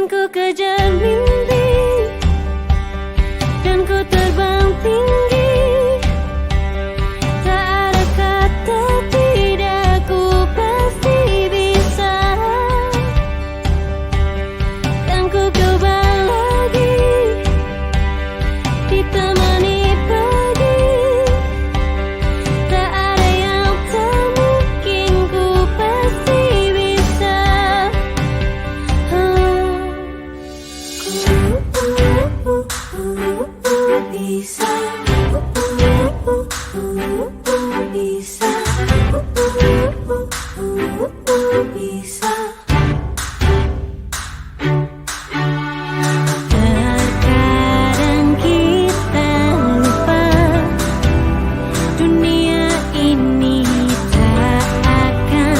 ku kejar mimpi dan ku terbang tinggi. Tak ada kata tidak, ku pasti bisa. Kan ku coba lagi, ditemani pagi. Tak ada yang tak mungkin, ku pasti bisa. Bisa, bisa, bisa. Terkadang kita lupa dunia ini tak akan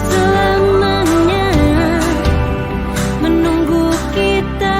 selamanya menunggu kita.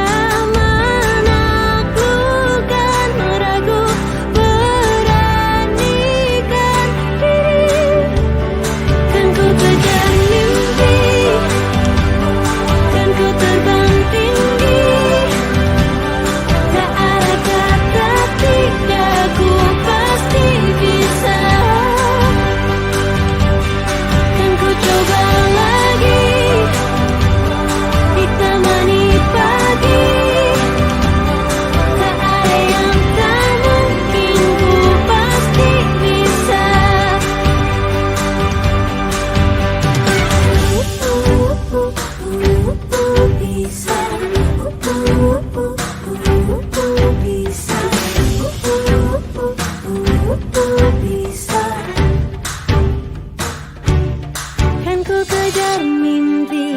Kan ku kejar mimpi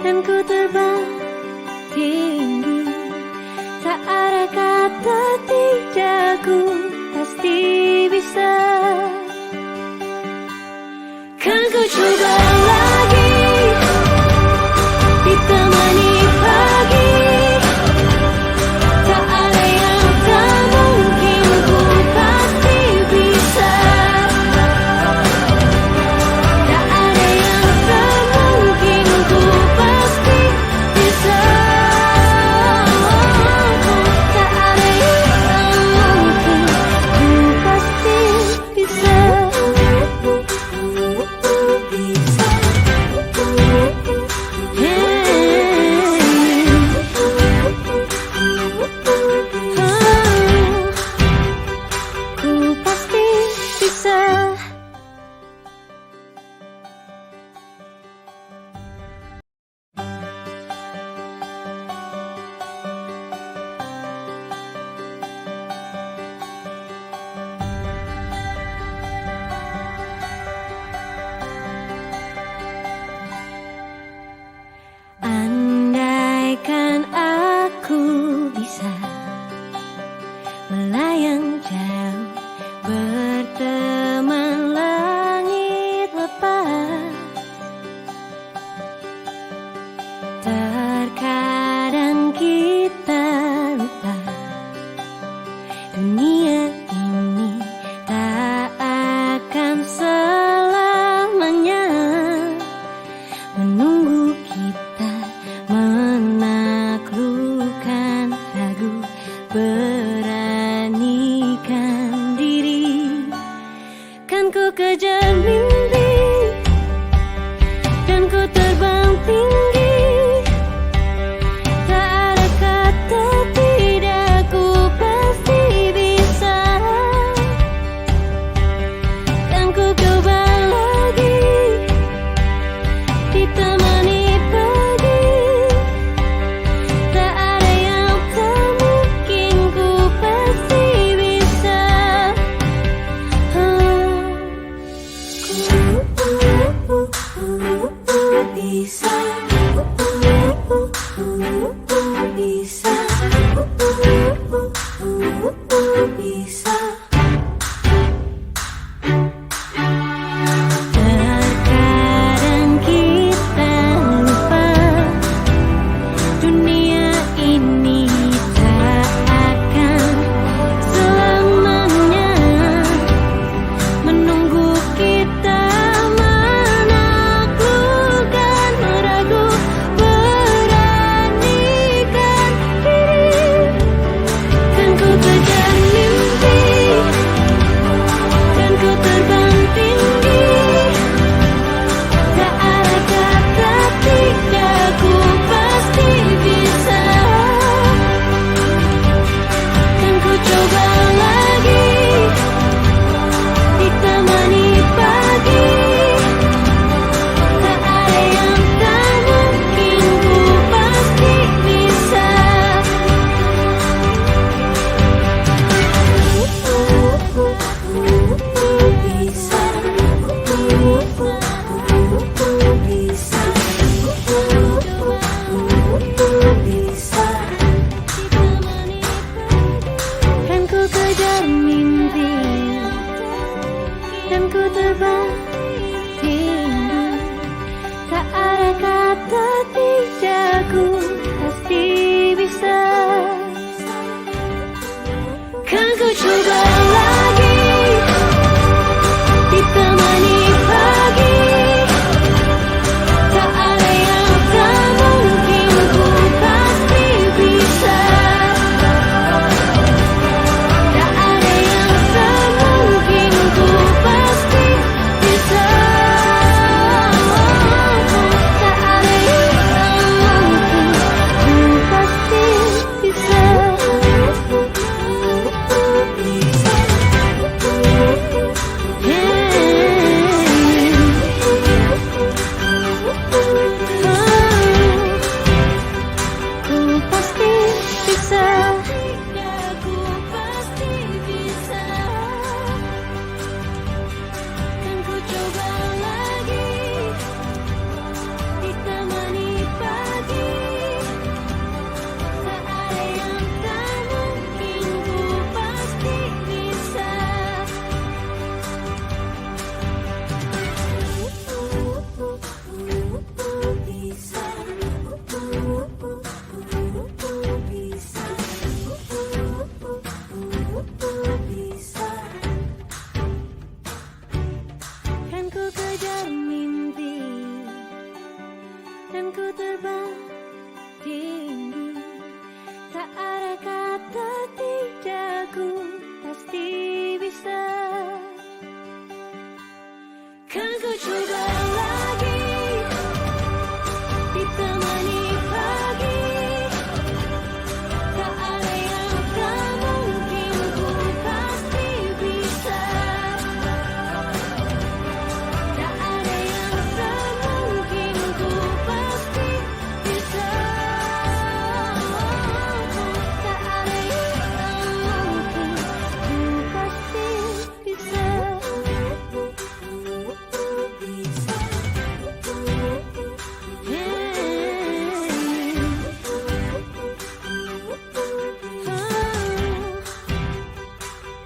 dan ku terbang tinggi. Tak ada kata tidak, ku pasti bisa. Kan ku coba lagi, ditemani pagi. Tak ada yang tak mungkin, ku pasti bisa. Tak ada yang tak mungkin, ku pasti bisa. Tak ada yang tak mungkin, ku pasti bisa. Ku pasti bisa. Andaikan aku bisa melayang jauh, berteman langit lepas. Terkadang kita lupa dunia ini tak akan selamanya menunggu kita. Menaklukkan ragu, beranikan diri. Kan ku kejar mimpi dan ku terbang tinggi. Tak ada kata tidak, ku pasti bisa. Kan ku coba lagi, ditemani pagi. Tak ada yang tak mungkin, ku pasti bisa. Bisa, bisa, bisa. Terkadang kita lupa dunia ini tak akan selamanya menunggu kita. Menaklukkan ragu, aku pasti bisa. Kan ku coba lagi, ditemani pagi. Tak ada yang tak mungkin, ku pasti bisa. Tak ada yang tak mungkin, ku pasti bisa. Tak ada yang tak mungkin, ku pasti bisa. Ku pasti bisa. Ku pasti bisa. Kan ku coba lagi, ditemani pagi. Tak ada yang tak mungkin, ku pasti bisa. Kan ku kejar mimpi dan ku terbang tinggi. Tak ada kata tidak, ku pasti bisa. Kan ku coba lagi, ditemani pagi. Tak ada yang tak mungkin, ku pasti bisa. Tak ada yang tak mungkin, ku pasti bisa. Tak ada yang tak mungkin, ku pasti bisa.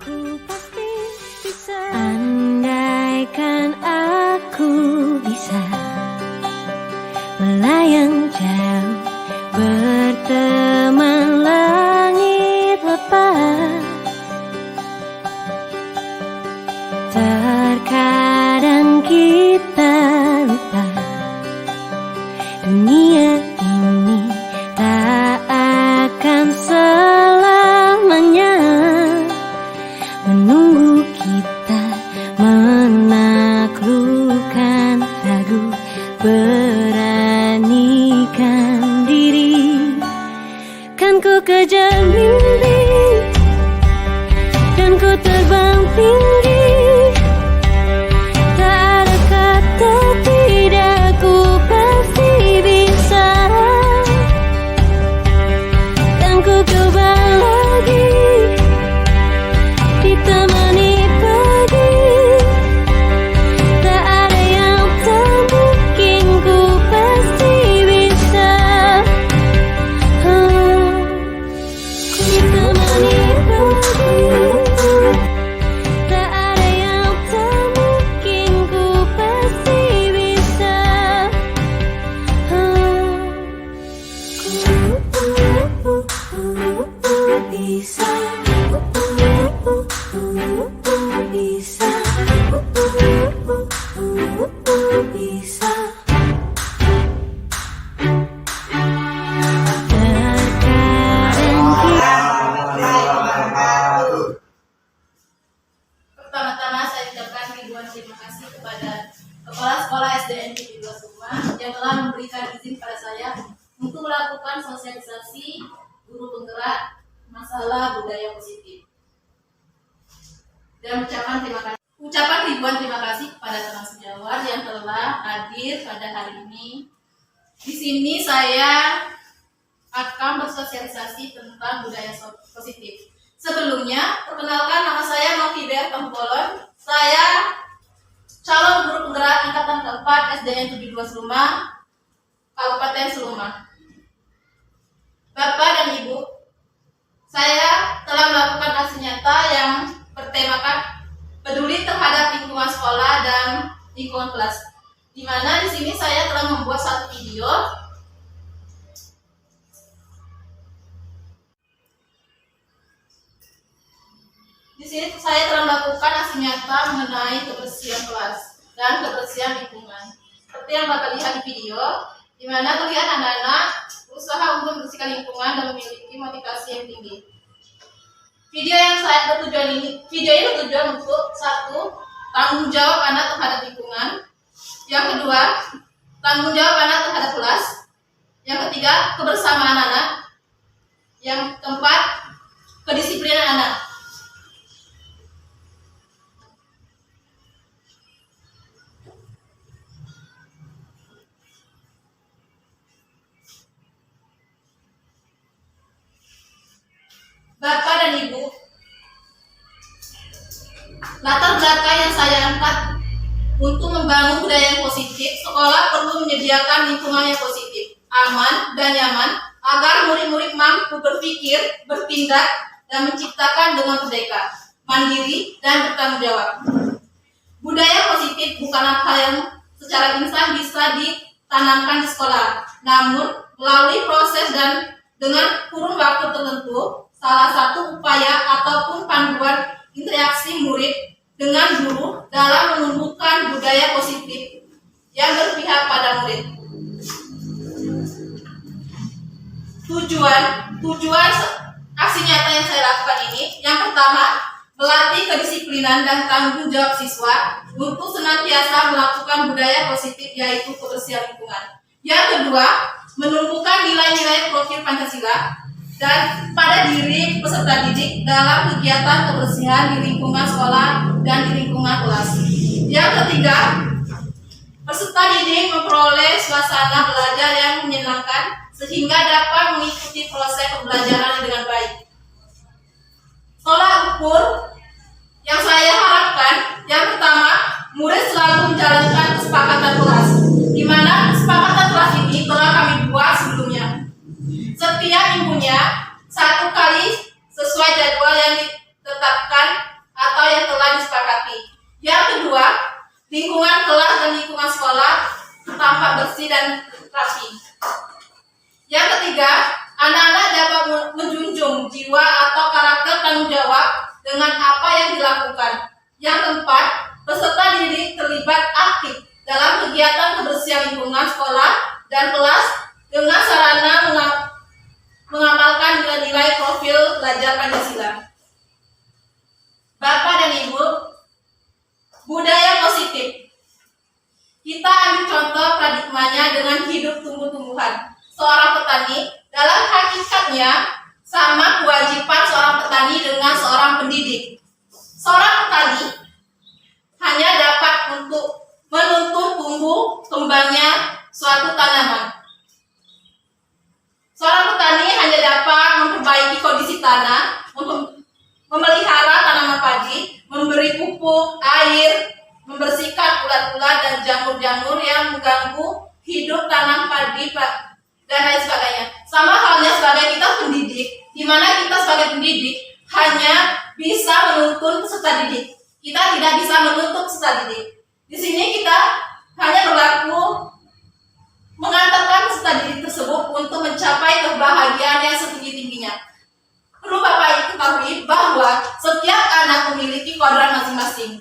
Ku pasti bisa. Andaikan aku bisa melayang jauh, berteman langit lepas. Terkadang kita lupa, dunia ini tak akan selamanya menunggu kita menaklukkan ragu, beranikan diri. Kan ku kejar mimpi dan ku terbang tinggi. Tak ada kata tidak, ku pasti bisa. Dan ku coba lagi, ditemani pagi. Tak ada yang tak mungkin, ku pasti bisa. Ditemani pagi. Tak ada yang tak mungkin, ku pasti bisa. Bisa. Bisa. Bisa. Pertama-tama saya ucapkan ribuan terima kasih kepada Kepala Sekolah SDN Negeri 2 Sukma yang telah memberikan izin pada saya untuk melakukan sosialisasi guru penggerak masalah budaya positif. Dan ucapan ribuan terima kasih kepada teman sejawat yang telah hadir pada hari ini. Di sini saya akan bersosialisasi tentang budaya positif. Sebelumnya, perkenalkan, nama saya Novider Tempolon. Saya calon guru penggerak angkatan keempat SDN 72 Seluma, Kabupaten Seluma. Bapak dan Ibu, saya telah melakukan aksi nyata yang bertemakan peduli terhadap lingkungan sekolah dan lingkungan kelas. Di mana di sini saya telah membuat satu video Di sini saya telah melakukan aksi nyata mengenai kebersihan kelas dan kebersihan lingkungan. Seperti yang Bapak lihat di video, di mana terlihat anak-anak berusaha untuk membersihkan lingkungan dan memiliki motivasi yang tinggi. Video ini bertujuan untuk satu, tanggung jawab anak terhadap lingkungan. Yang kedua, tanggung jawab anak terhadap kelas. Yang ketiga, kebersamaan anak. Yang keempat, kedisiplinan anak. Bapak dan Ibu, latar belakang yang saya angkat untuk membangun budaya yang positif, sekolah perlu menyediakan lingkungan yang positif, aman dan nyaman, agar murid-murid mampu berpikir, bertindak, dan menciptakan dengan merdeka, mandiri, dan bertanggung jawab. Budaya positif bukanlah hal yang secara instan bisa ditanamkan di sekolah, namun melalui proses dan dengan kurun waktu tertentu. Salah satu upaya ataupun panduan interaksi murid dengan guru dalam menumbuhkan budaya positif yang berpihak pada murid. Tujuan aksi nyata yang saya lakukan ini, yang pertama, melatih kedisiplinan dan tanggung jawab siswa untuk senantiasa melakukan budaya positif, yaitu kebersihan lingkungan. Yang kedua, menumbuhkan nilai-nilai profil Pancasila dan pada diri peserta didik dalam kegiatan kebersihan di lingkungan sekolah dan di lingkungan kelas. Yang ketiga, peserta didik memperoleh suasana belajar yang menyenangkan sehingga dapat mengikuti proses pembelajaran dengan baik. Tolak ukur yang saya harapkan, yang pertama, murid selalu menjalankan kesepakatan kelas, di mana kesepakatan kelas ini telah kami buat sebelumnya. Setiap minggunya satu kali sesuai jadwal yang ditetapkan atau yang telah disepakati. Yang kedua, lingkungan kelas dan lingkungan sekolah tampak bersih dan rapi. Yang ketiga, anak-anak dapat menjunjung jiwa atau karakter tanggung jawab dengan apa yang dilakukan. Yang keempat, peserta didik terlibat aktif dalam kegiatan kebersihan lingkungan sekolah dan kelas dengan sarana mengamalkan nilai-nilai profil belajar Pancasila. Bapak dan Ibu, budaya positif. Kita ambil contoh paradigmanya dengan hidup tumbuh-tumbuhan. Seorang petani dalam hakikatnya sama kewajiban seorang petani dengan seorang pendidik. Seorang petani hanya dapat untuk menuntun tumbuh kembangnya suatu tanaman. Seorang petani hanya dapat memperbaiki kondisi tanah, memelihara tanaman padi, memberi pupuk, air, membersihkan ulat-ulat dan jamur-jamur yang mengganggu hidup tanam padi dan lain sebagainya. Sama halnya sebagai kita pendidik, di mana kita sebagai pendidik hanya bisa menuntun peserta didik. Kita tidak bisa menuntut peserta didik. Di sini kita hanya berlaku mengantarkan peserta didik tersebut untuk mencapai kebahagiaan yang setinggi-tingginya. Perlu Bapak ketahui bahwa setiap anak memiliki kodrat masing-masing.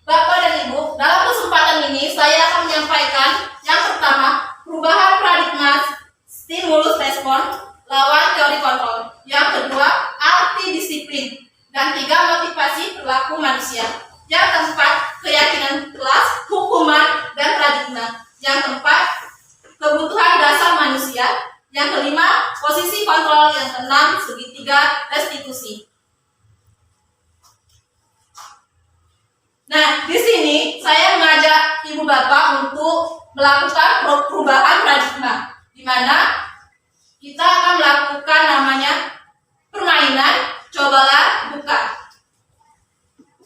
Bapak dan Ibu, dalam kesempatan ini saya akan menyampaikan yang pertama, perubahan paradigma stimulus respon lawan teori kontrol. Yang kedua, arti disiplin. Dan tiga, motivasi perilaku manusia. Yang keempat, keyakinan kelas, hukuman, dan paradigma. Yang keempat, kebutuhan dasar manusia. Yang kelima, posisi kontrol. Yang keenam, segitiga restitusi. Nah, di sini saya mengajak Ibu Bapak untuk melakukan perubahan paradigma, di mana kita akan melakukan namanya permainan cobalah buka,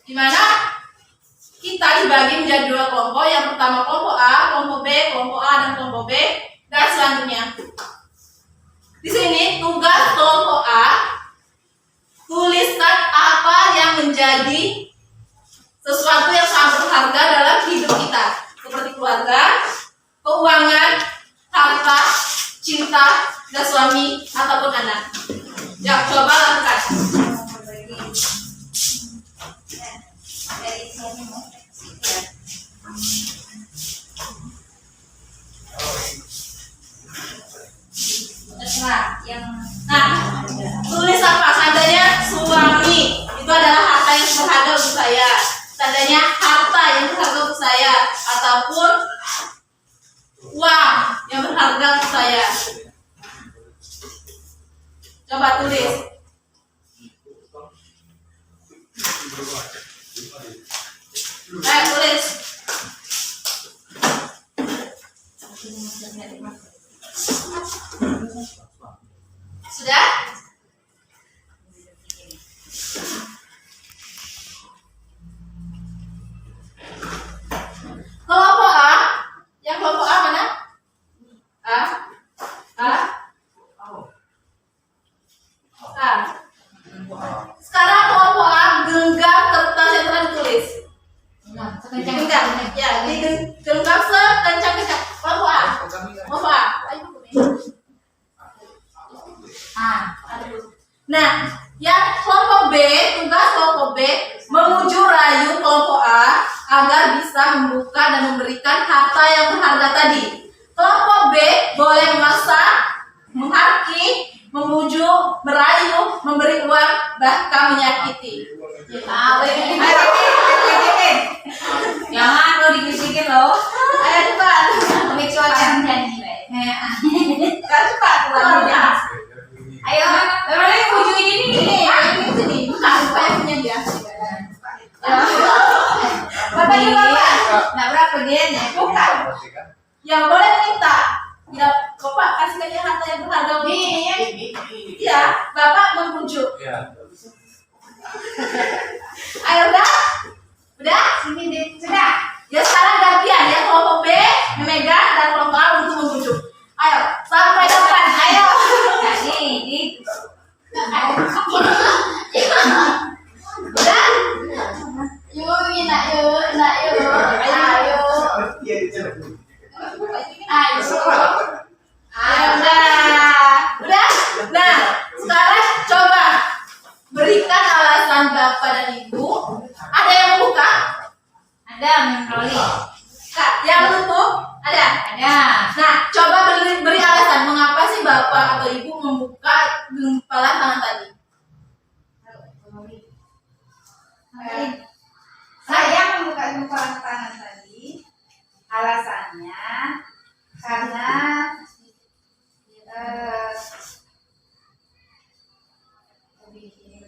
di mana kita dibagi menjadi dua kelompok. Yang pertama kelompok A, kelompok B, kelompok A dan kelompok B, dan selanjutnya. Di sini tugas kelompok A, tuliskan apa yang menjadi sesuatu yang sangat berharga dalam hidup kita, seperti keluarga, keuangan, harta, cinta, dan suami ataupun anak. Ya, coba lakukan. Nah, tulis apa? Tandanya suami itu adalah harta yang berharga untuk saya. Tandanya harta yang berharga untuk saya, ataupun uang yang berharga untuk saya. Coba tulis. Tulis. Sudah? Kelompok A, yang kelompok A mana? A. Sekarang kelompok A genggam kertas yang telah ditulis. Genggam, ya, digenggam sekencang-kencang. Kelompok A, kelompok A. Nah, yang kelompok B, tugas kelompok B memuju rayu kelompok A agar bisa membuka dan memberikan harta yang berharga tadi. Kelompok B boleh memaksa, menghakimi, memujuk, merayu, memberi uang, bahkan menyakiti. Jangan lo dibisikin lo. Ayo cepat. Mix wajan janji. Cepat. Ayo, memangnya ujung ini nih. Ini bukan supaya punya dia. Bapak juga Pak. Nah berapa gen ya? Bukan. Yang boleh minta. Ya, Bapak kasih dia harta yang berharga. Iya, Bapak memujuk. Ayo udah? Udah? Sini deh, sudah. Ya sekarang gantian ya, kelompok B memegang dan kelompok A untuk membujuk. Ayo, sampai depan. Ayo. Nah nih, Udah? Yuk, nak yuk. Ayo. Udah. Nah, sekarang coba berikan alasan Bapak dan Ibu. Ada yang membuka? ada memroli. Kak, yang tutup? Ada? Ada. Nah, coba beri alasan mengapa sih Bapak atau Ibu membuka gumpalan tangan tadi? Saya membuka gumpalan tangan tadi alasannya karena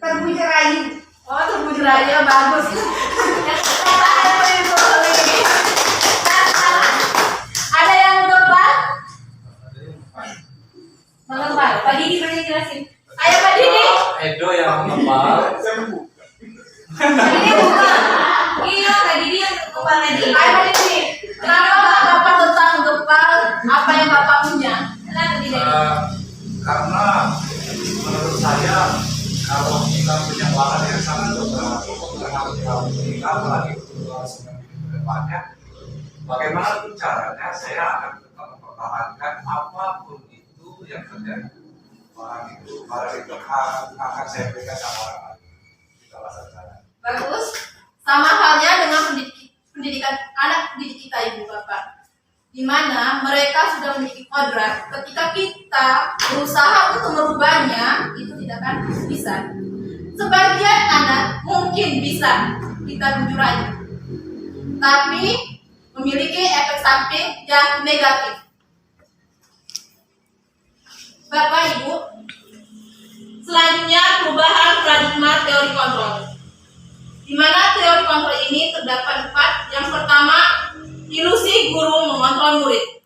terbujuk rayu. Oh, terbujuk rayu, bagus. Ada yang menggempal? Menggempal. Pak Didi boleh jelasin. Ayo Pak Didi. Edo yang ngepal. Tadi dia buka. Iya, tadi dia buka tadi. Ayo Pak Didi. Kenapa Bapak tentang menggempal? Apa yang Bapak punya? Kenapa tidak? Karena menurut saya kalau kita punya lahan yang sangat beberapa kita apalagi ke depannya, bagaimana caranya saya akan tetap mempertahankan apapun itu yang terjadi. Barang itu akan saya berikan sama orang lain. Itu alasan saya. Bagus. Sama halnya dengan pendidikan anak didik kita, Ibu Bapak. Di mana mereka sudah memiliki kodrat, ketika kita berusaha untuk merubahnya, itu tidak akan bisa. Sebagian anak mungkin bisa kita bujuk rayu, tapi memiliki efek samping yang negatif. Bapak Ibu, selanjutnya perubahan paradigma teori kontrol. Di mana teori kontrol ini terdapat 4. Yang pertama, ilusi guru mengontrol murid.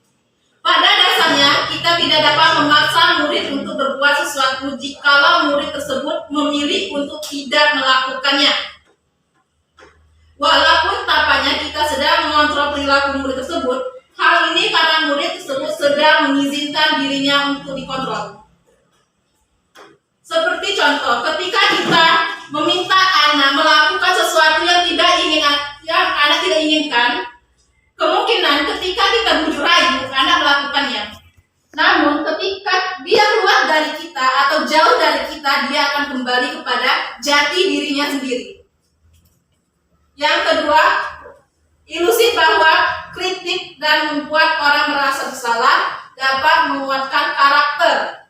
Pada dasarnya, kita tidak dapat memaksa murid untuk berbuat sesuatu jikalau murid tersebut memilih untuk tidak melakukannya. Walaupun tampaknya kita sedang mengontrol perilaku murid tersebut, hal ini karena murid tersebut sedang mengizinkan dirinya untuk dikontrol. Seperti contoh, ketika kita meminta anak melakukan sesuatu yang anak tidak inginkan, kemungkinan ketika kita bujuk rayu, anak melakukannya. Namun ketika dia keluar dari kita atau jauh dari kita, Yang kedua, ilusi bahwa kritik dan membuat orang merasa bersalah dapat menguatkan karakter.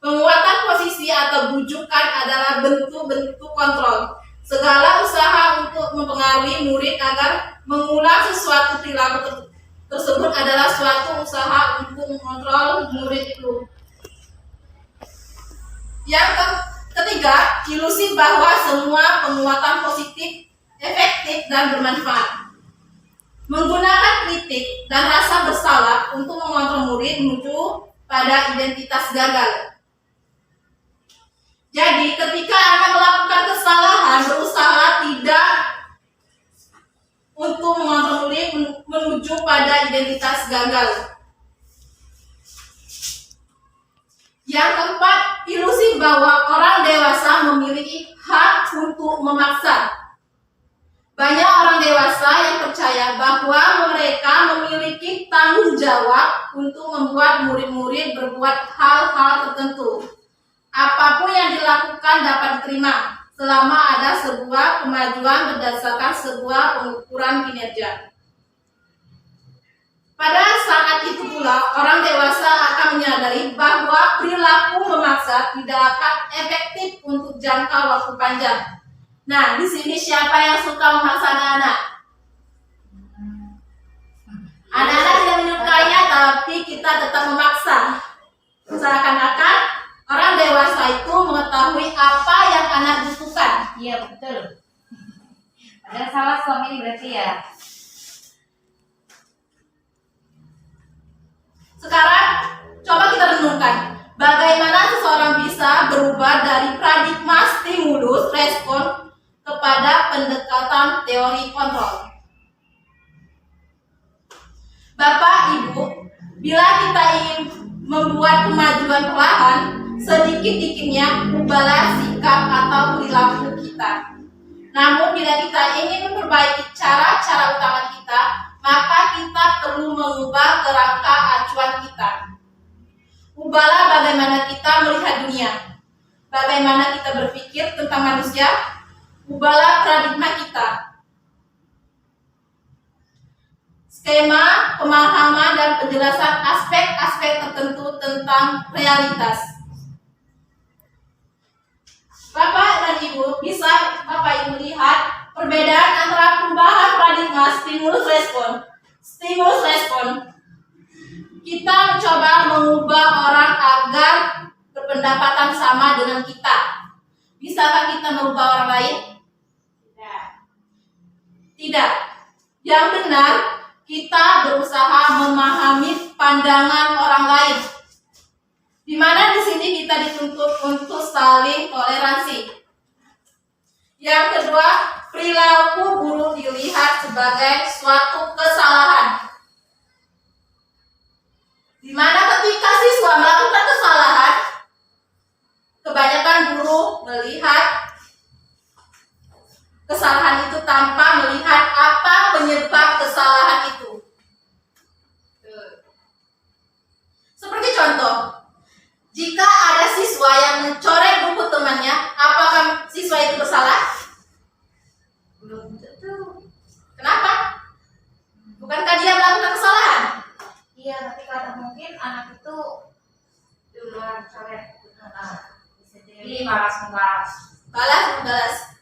Penguatan posisi atau bujukan adalah bentuk-bentuk kontrol. Segala usaha untuk mempengaruhi murid agar mengulang sesuatu perilaku tersebut adalah suatu usaha untuk mengontrol murid itu. Yang ketiga, ilusi bahwa semua penguatan positif, efektif, dan bermanfaat. Menggunakan kritik dan rasa bersalah untuk mengontrol murid menuju pada identitas gagal. Jadi, ketika Anda melakukan kesalahan, berusaha tidak untuk mengontrol murid menuju pada identitas gagal. Yang keempat, ilusi bahwa orang dewasa memiliki hak untuk memaksa. Banyak orang dewasa yang percaya bahwa mereka memiliki tanggung jawab untuk membuat murid-murid berbuat hal-hal tertentu. Apapun yang dilakukan dapat diterima selama ada sebuah kemajuan berdasarkan sebuah pengukuran kinerja. Pada saat itu pula, orang dewasa akan menyadari bahwa perilaku memaksa tidak akan efektif untuk jangka waktu panjang. Nah, di sini siapa yang suka memaksa anak-anak? Anak-anak tidak menyukainya, tapi kita tetap memaksa. Seakan-akan orang dewasa itu mengetahui apa yang anak butuhkan. Iya betul. Ada salah selama ini berarti ya. Sekarang coba kita renungkan bagaimana seseorang bisa berubah dari paradigma stimulus respon kepada pendekatan teori kontrol. Bapak, Ibu, bila kita ingin membuat kemajuan perlahan, sedikit-dikitnya ubahlah sikap atau perilaku kita. Namun bila kita ingin memperbaiki cara-cara utama kita, maka kita perlu mengubah kerangka acuan kita. Ubahlah bagaimana kita melihat dunia, bagaimana kita berpikir tentang manusia, ubahlah paradigma kita. Skema, pemahaman, dan penjelasan aspek-aspek tertentu tentang realitas. Bapak dan Ibu, bisa Bapak Ibu lihat perbedaan antara perubahan paradigma stimulus respon. Stimulus respon, kita mencoba mengubah orang agar berpendapatan sama dengan kita. Bisakah kita merubah orang lain? Tidak. Yang benar, kita berusaha memahami pandangan orang lain. Di mana di sini kita dituntut untuk saling toleransi. Yang kedua, perilaku buruk dilihat sebagai suatu kesalahan. Di mana ketika siswa melakukan kesalahan, kebanyakan guru melihat kesalahan itu tanpa melihat apa penyebab kesalahan itu. Seperti contoh, jika ada siswa yang mencoret buku temannya, apakah siswa itu bersalah? Belum tentu. Kenapa? Bukankah dia melakukan kesalahan? Iya, tapi karena mungkin anak itu duluan coret. Bisa jadi Balas.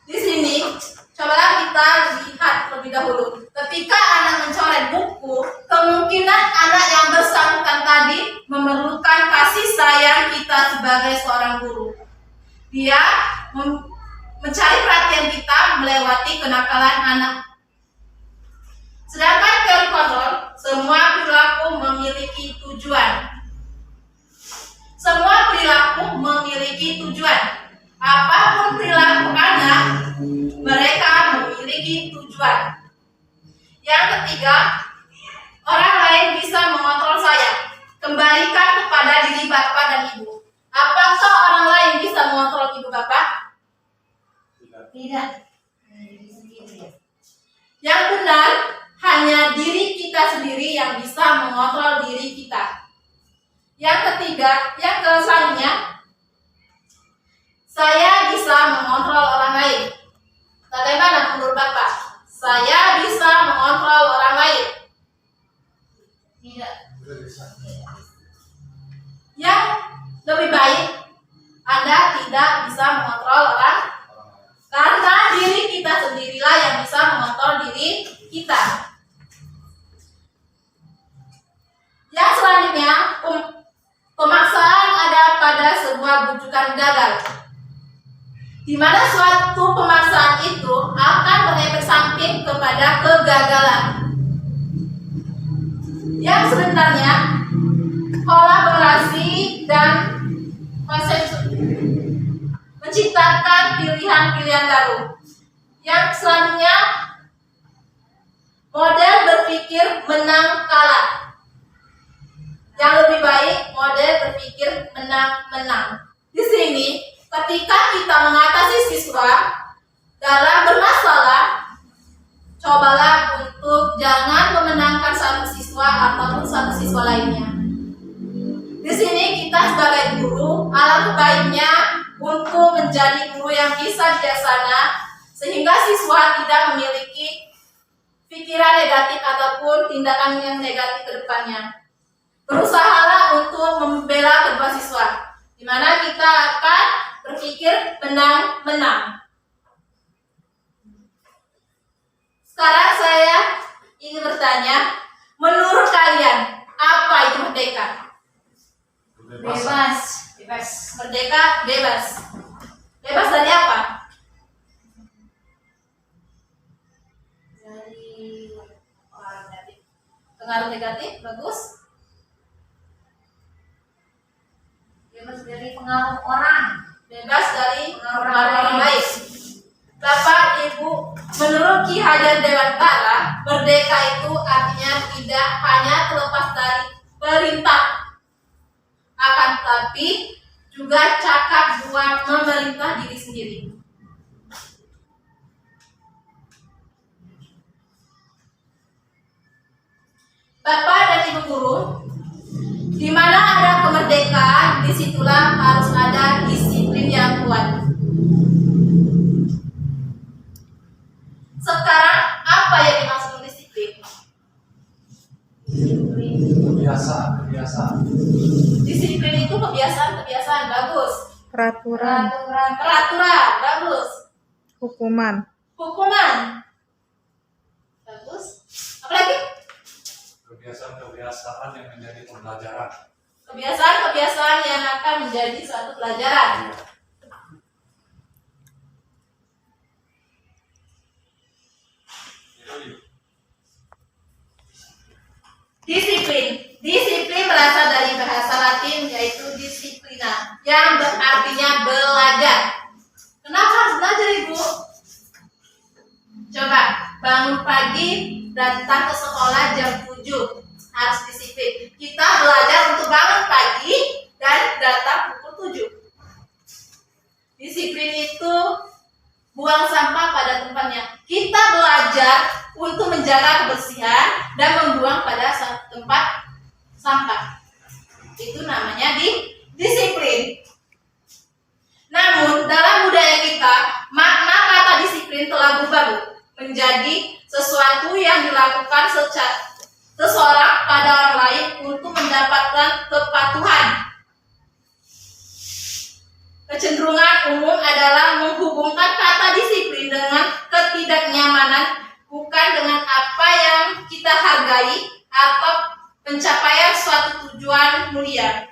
Di sini, cobalah kita lihat terlebih dahulu. Ketika anak mencoret buku, kemungkinan anak yang bersangkutan tadi memerlukan kasih sayang kita sebagai seorang guru. Dia mencari perhatian kita melewati kenakalan anak. Sedangkan teori kontrol, semua perilaku memiliki tujuan. Semua perilaku memiliki tujuan. Apapun perilaku anak, mereka memiliki tujuan. Yang ketiga, orang lain bisa mengontrol saya. Kembalikan kepada diri Bapak dan Ibu. Apakah orang lain bisa mengontrol Ibu Bapak? Tidak. Diri sendiri ya. Yang benar, hanya diri kita sendiri yang bisa mengontrol diri kita. Yang ketiga, yang selanjutnya, saya bisa mengontrol orang lain. Bagaimana menurut Bapak? saya bisa mengontrol orang lain. Tidak. Yang lebih baik, Anda tidak bisa mengontrol orang, karena diri kita sendirilah yang bisa mengontrol diri kita. Yang selanjutnya, pemaksaan ada pada sebuah bujukan gagal, di mana suatu pemaksaan itu akan berefek samping kepada kegagalan. Yang sebenarnya kolaborasi dan konsensus menciptakan pilihan-pilihan baru. Yang selanjutnya, model berpikir menang kalah. Yang lebih baik, model berpikir menang-menang. Di sini, ketika kita mengatasi siswa dalam bermasalah, cobalah untuk jangan memenangkan satu siswa ataupun satu siswa lainnya. Di sini kita sebagai guru, alangkah baiknya untuk menjadi guru yang bisa bijaksana, sehingga siswa tidak memiliki pikiran negatif ataupun tindakan yang negatif ke depannya. Berusahalah untuk membela kedua siswa, di mana kita akan berpikir menang-menang. Sekarang saya ingin bertanya, menurut kalian apa itu merdeka? Bebas. Merdeka bebas. Bebas dari apa? Dari orang negatif. Pengaruh negatif, bagus. Bebas dari pengaruh orang. Bebas dari pengaruh orang lain. Bapak, Ibu, menurut Ki Hajar Dewantara, merdeka itu artinya tidak hanya terlepas dari perintah, akan tetapi juga cakap buat memerintah diri sendiri. Bapak dan Ibu guru, di mana ada kemerdekaan, disitulah harus ada disiplin yang kuat. Sekarang apa yang dimaksud disiplin? Kebiasaan. Disiplin itu kebiasaan, bagus. Peraturan, Peraturan, bagus. hukuman, bagus. Apalagi? Kebiasaan yang menjadi pembelajaran. Kebiasaan yang akan menjadi suatu pelajaran. Disiplin berasal dari bahasa Latin yaitu disciplina, yang berartinya belajar. Kenapa harus belajar, Ibu? Coba bangun pagi, datang ke sekolah jam 7, harus disiplin. Kita belajar untuk bangun pagi dan datang pukul 7. Disiplin itu buang sampah pada tempatnya. Kita belajar untuk menjaga kebersihan dan membuang pada tempat sampah. Itu namanya disiplin. Namun dalam budaya kita, makna kata disiplin telah berubah menjadi sesuatu yang dilakukan seseorang pada orang lain untuk mendapatkan kepatuhan. Kecenderungan umum adalah menghubungkan kata disiplin dengan ketidaknyamanan, bukan dengan apa yang kita hargai atau pencapaian suatu tujuan mulia.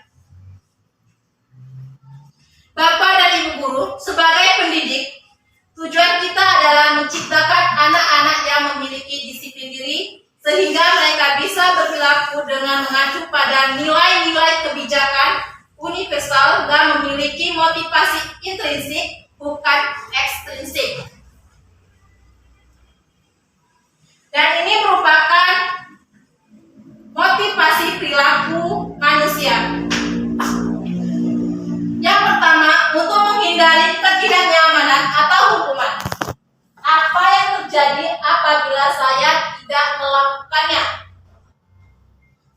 Bapak dan Ibu guru, sebagai pendidik, tujuan kita adalah menciptakan anak-anak yang memiliki disiplin diri, sehingga mereka bisa berperilaku dengan mengacu pada nilai-nilai kebijakan universal dan memiliki motivasi intrinsik, bukan ekstrinsik. Dan ini merupakan motivasi perilaku manusia. Yang pertama, untuk menghindari ketidaknyamanan atau hukuman. Apa yang terjadi apabila saya tidak melakukannya?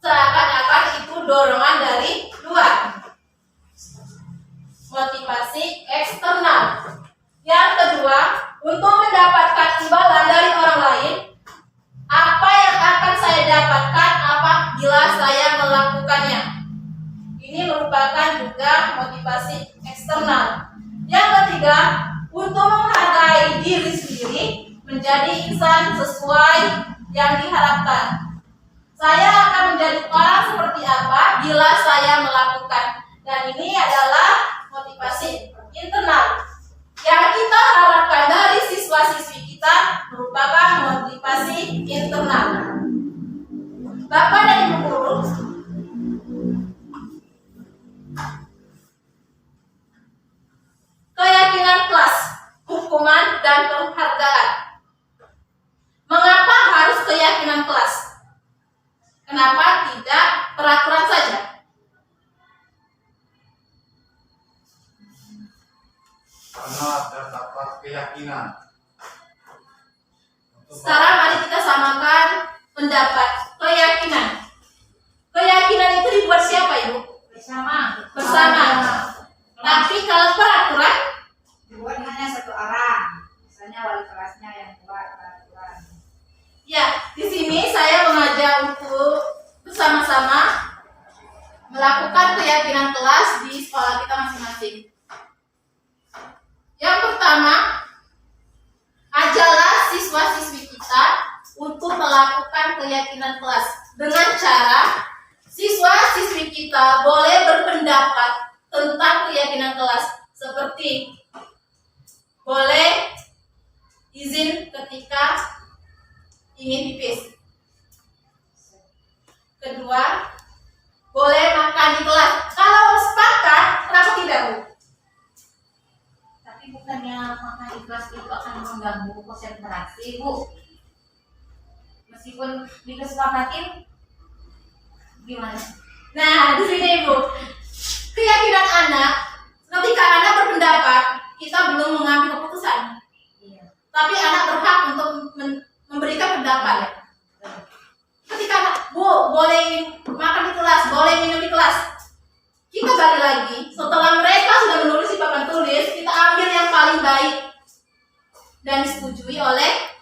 Seakan-akan itu dorongan dari luar. Motivasi eksternal. Yang kedua, untuk mendapatkan imbalan dari orang lain, menjadi insan sesuai yang diharapkan. Saya akan menjadi orang seperti apa bila saya melakukan. Dan ini adalah motivasi internal yang kita harapkan dari siswa-siswi kita merupakan motivasi internal. Bapak dan Ibu guru, keyakinan kelas, hukuman dan penghargaan. Mengapa harus keyakinan kelas? Kenapa tidak peraturan saja? Karena terdapat keyakinan. Sekarang mari kita samakan pendapat keyakinan. Keyakinan itu dibuat siapa, Ibu? Bersama. Tapi kalau peraturan Dibuat hanya satu orang, misalnya wali kelasnya yang buat peraturan. ya, di sini saya mengajak untuk bersama-sama melakukan keyakinan kelas di sekolah kita masing-masing. Yang pertama, ajarlah siswa-siswi kita untuk melakukan keyakinan kelas dengan cara siswa-siswi kita boleh berpendapat tentang keyakinan kelas, seperti boleh izin ketika ingin pipis. Kedua, boleh makan di kelas. Kalau sepakat, kenapa tidak, Bu? Tapi bukannya makan di kelas itu akan mengganggu konsentrasi, Bu. Meskipun dikesepakatin, gimana? Nah, di sini, Bu, keyakinan anak, ketika anak berpendapat, kita belum mengambil keputusan. Iya. Tapi anak berhak untuk memberikan pendapat. Ketika anak, Bu, boleh makan di kelas, boleh minum di kelas. Kita balik lagi, setelah mereka sudah menulis di papan tulis, kita ambil yang paling baik dan disetujui oleh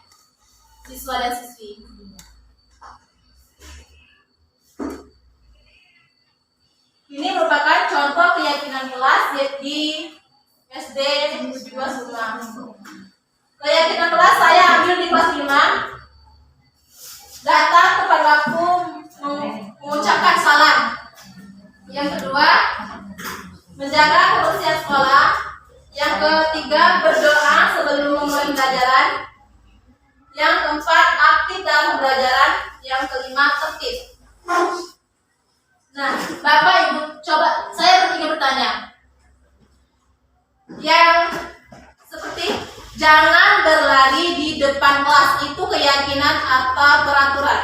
siswa dan siswi. Ini merupakan contoh keyakinan kelas di SD 2 Suma. Keyakinan kelas saya ambil di kelas 5. Datang tepat waktu mengucapkan salam. Yang kedua, menjaga kebersihan sekolah. Yang ketiga, berdoa sebelum memulai pembelajaran. Yang keempat, aktif dalam pembelajaran. Yang kelima, tertib. Nah, Bapak Ibu, coba saya bertiga bertanya. Yang seperti jangan berlari di depan kelas, itu keyakinan atau peraturan?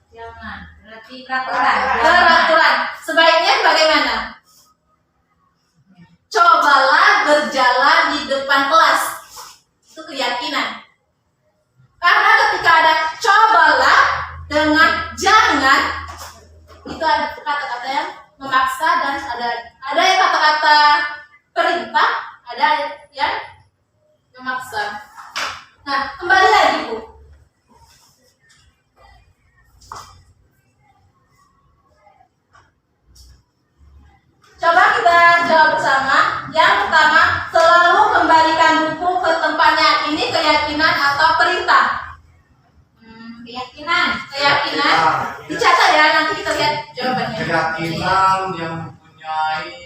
Jangan. Berarti peraturan. Peraturan. Sebaiknya bagaimana? Cobalah berjalan di depan kelas. Itu keyakinan. Karena ketika ada cobalah dengan jangan, itu ada kata-kata yang memaksa dan ada yang kata-kata perintah, ada yang memaksa. Nah, kembali lagi, Bu. Coba kita jawab bersama. Yang pertama, selalu kembalikan buku ke tempatnya. Ini keyakinan atau perintah? Keyakinan. Keyakinan. Dicatat ya, nanti kita lihat jawabannya. Keyakinan yang mempunyai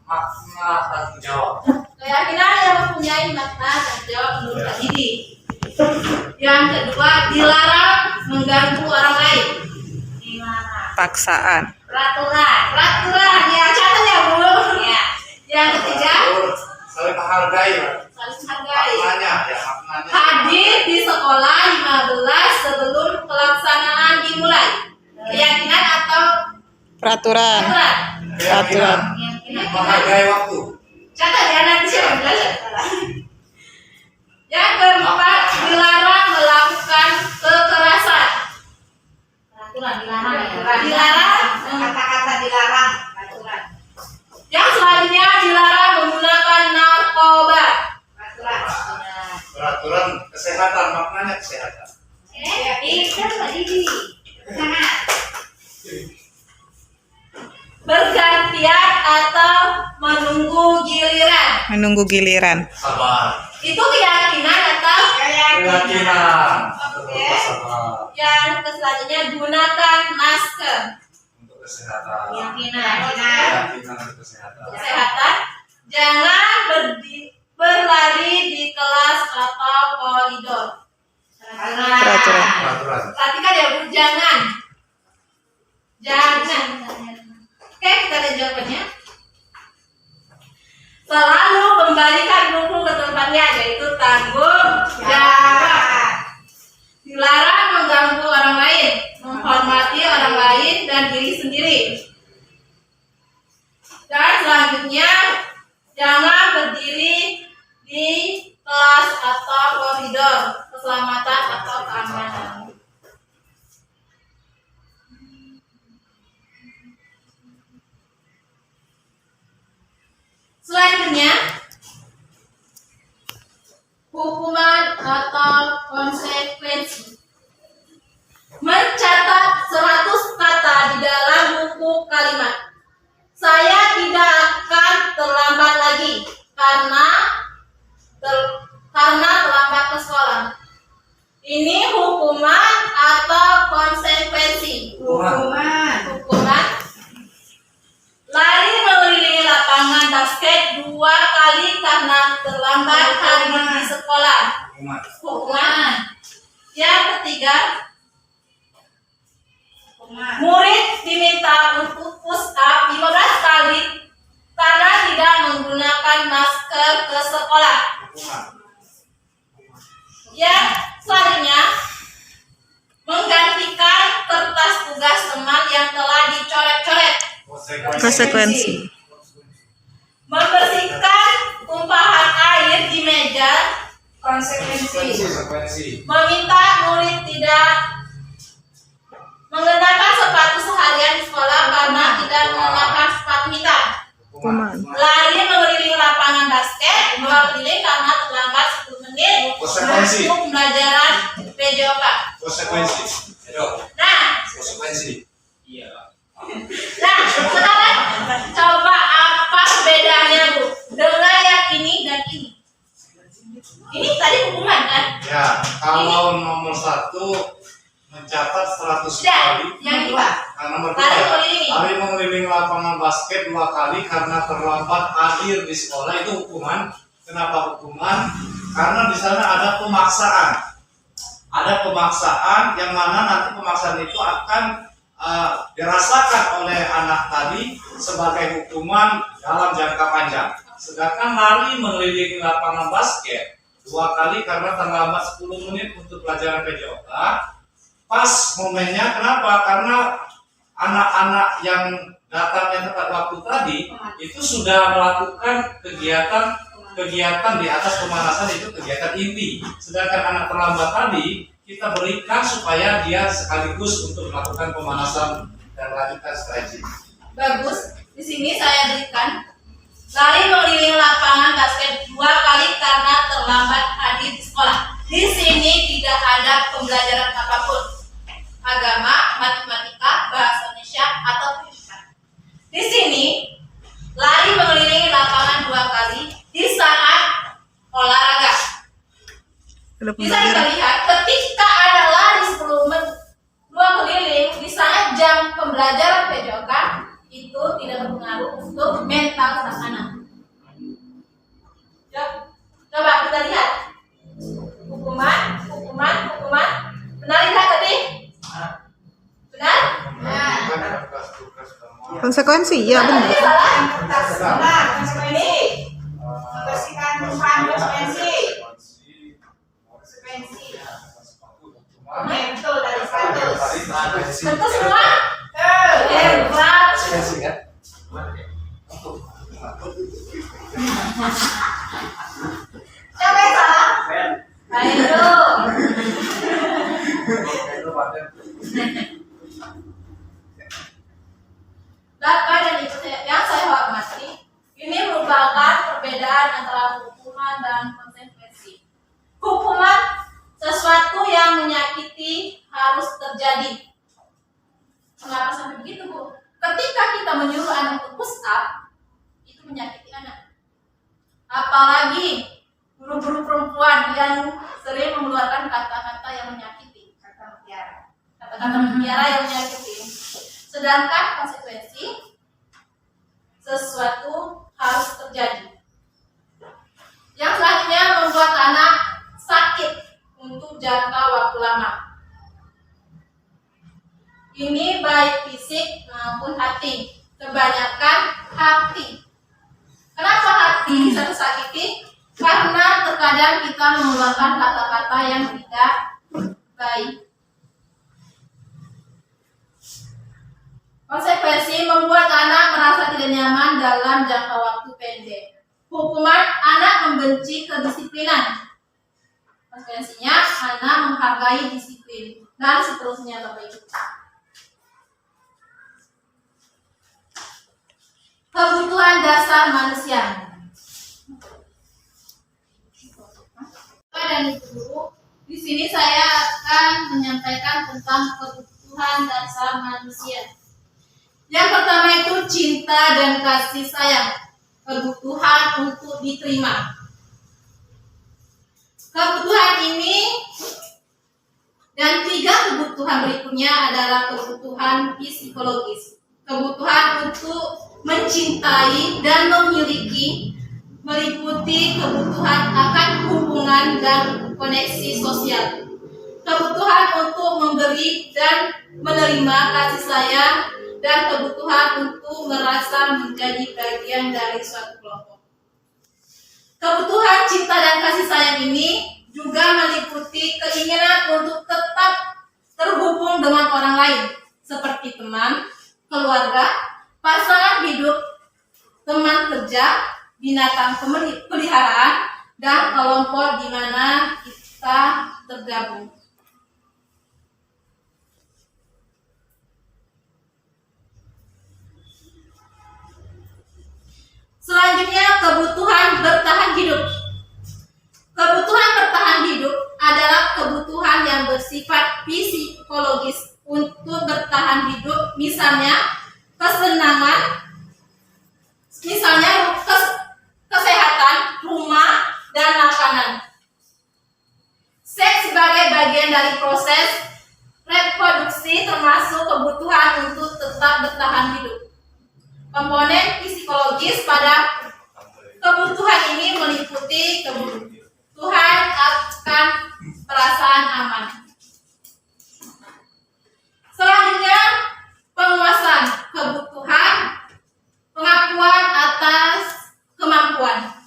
makna tanggung jawab. Keyakinan yang mempunyai makna dan jawab menurut Kak Didi. Yang kedua, dilarang mengganggu orang lain. Dilarang. Paksaan. Peraturan. Peraturan, ya catat ya, Bu. Ya. Yang ketiga, Saling menghargai. saling menghargai. Maknanya, ya maknanya. Hadir di sekolah 15 sebelum pelaksanaan dimulai. Keyakinan atau Peraturan. peraturan? Keyakinan. Keyakinan. Menghargai waktu. Catat ya, nanti siapa yang belajar. Yang keempat, dilarang melakukan kekerasan. Peraturan dilarang ya. Dilarang. Kata-kata dilarang. Peraturan. Yang selanjutnya, dilarang menggunakan narkoba. Peraturan. Peraturan kesehatan, maknanya kesehatan. Itu Mbak Didi. Sangat. Bergantian atau menunggu giliran. Menunggu giliran. Sabar. Itu keyakinan atau keyakinan. Oke. Yang selanjutnya gunakan masker. Untuk kesehatan. Keyakinan. Keyakinan untuk kesehatan. Kesehatan. Jangan berlari di kelas atau koridor. Peraturan. Peraturan. Perhatikan ya Bu, jangan. Oke, kita lihat jawabannya. Selalu kembalikan buku ke tempatnya, yaitu tanggung jawab. Dilarang mengganggu orang lain, menghormati orang lain dan diri sendiri. Dan selanjutnya, jangan berdiri di kelas atau koridor, keselamatan atau keamanan. Selanjutnya, hukuman atau konsekuensi. Mencatat 100 kata di dalam buku kalimat. Saya tidak akan terlambat lagi karena terlambat ke sekolah. Ini hukuman atau konsekuensi? Hukuman. Lari mengelilingi lapangan basket 2 kali karena terlambat hari di sekolah. Hukuman. Yang ketiga, murid diminta untuk push up 15 kali karena tidak menggunakan masker ke sekolah. Yang selanjutnya, menggantikan kertas tugas teman yang telah dicoret-coret. Konsekuensi. Membersihkan tumpahan air di meja. Konsekuensi. Meminta murid tidak mengenakan sepatu seharian di sekolah karena tidak mengenakan sepatu hitam. Hukuman. Lari mengelilingi lapangan basket 2 keliling karena terlambat 10 menit Konsekuensi. untuk pembelajaran PJOK. Konsekuensi. Nah, Iya. sekarang coba apa bedanya Bu dengan yang ini dan ini? Ini tadi hukuman kan? Ya, kalau nomor 1 mencatat 100 Ya, kali. yang ini Pak. Nomor Lari 2, mengelilingi. lari mengelilingi lapangan basket 2 kali karena terlambat hadir di sekolah, itu hukuman. Kenapa hukuman? Karena di sana ada pemaksaan. Ada pemaksaan yang mana nanti pemaksaan itu akan dirasakan oleh anak tadi sebagai hukuman dalam jangka panjang. Sedangkan lari mengelilingi lapangan basket 2 kali karena terlambat 10 menit untuk pelajaran PJOK, pas momennya. Kenapa? Karena anak-anak yang datangnya tepat waktu tadi itu sudah melakukan kegiatan di atas pemanasan, itu kegiatan inti. Sedangkan anak terlambat tadi kita berikan supaya dia sekaligus untuk melakukan pemanasan dan melanjutkan stretching. Bagus. Di sini saya berikan lari mengelilingi lapangan basket 2 kali karena terlambat hadir di sekolah. Di sini tidak ada pembelajaran apapun, agama, matematika, bahasa Indonesia atau fisika. Di sini lari mengelilingi lapangan 2 kali di saat olahraga. Ada Bisa kita pembelajaran. lihat ketika ada lari 10 menit 2 keliling di saat jam pembelajaran PJOK, itu tidak berpengaruh untuk mental sang anak. Coba kita lihat hukuman. Benar lihat tadi? Benar? Konsekuensi, ya benar. Konsekuensi. Membersihkan tumpahan konsekuensi. Oke, betul dari 100. Tentu semua? Hebat. Siapa yang salah? Ayo. Bapak dan Ibu yang saya hormati, ini merupakan perbedaan antara hukuman dan konsekuensi. Hukuman sesuatu yang menyakiti harus terjadi. Mengapa sampai begitu, Bu? Ketika kita menyuruh anak untuk push up, itu menyakiti anak. Apalagi guru-guru perempuan yang sering mengeluarkan kata-kata yang menyakiti, kata-kata mutiara yang menyakiti. Sedangkan konsekuensi sesuatu harus terjadi. Yang selanjutnya membuat anak sakit untuk jangka waktu lama. Ini baik fisik maupun hati. Kebanyakan hati. Kenapa hati bisa tersakiti? Karena terkadang kita mengeluarkan kata-kata yang tidak baik. Konsekuensi membuat anak merasa tidak nyaman dalam jangka waktu pendek. Hukuman anak membenci kedisiplinan. Konsekuensinya anak menghargai disiplin dan seterusnya Bapak Ibu. Kebutuhan dasar manusia. Dan Ibu, di sini saya akan menyampaikan tentang kebutuhan dasar manusia. Yang pertama itu cinta dan kasih sayang, kebutuhan untuk diterima. Kebutuhan ini dan 3 kebutuhan berikutnya adalah kebutuhan psikologis. Kebutuhan untuk mencintai dan memiliki meliputi kebutuhan akan hubungan dan koneksi sosial. Kebutuhan untuk memberi dan menerima kasih sayang dan kebutuhan untuk merasa menjadi bagian dari suatu kelompok. Kebutuhan cinta dan kasih sayang ini juga meliputi keinginan untuk tetap terhubung dengan orang lain, seperti teman, keluarga, pasangan hidup, teman kerja, binatang peliharaan, dan kelompok di mana kita tergabung. Selanjutnya, kebutuhan bertahan hidup. Kebutuhan bertahan hidup adalah kebutuhan yang bersifat psikologis untuk bertahan hidup, misalnya kesenangan, kesehatan, rumah, dan makanan. Seks sebagai bagian dari proses reproduksi termasuk kebutuhan untuk tetap bertahan hidup. Komponen psikologis pada kebutuhan ini meliputi kebutuhan akan perasaan aman. Selanjutnya, penguasaan, kebutuhan pengakuan atas kemampuan.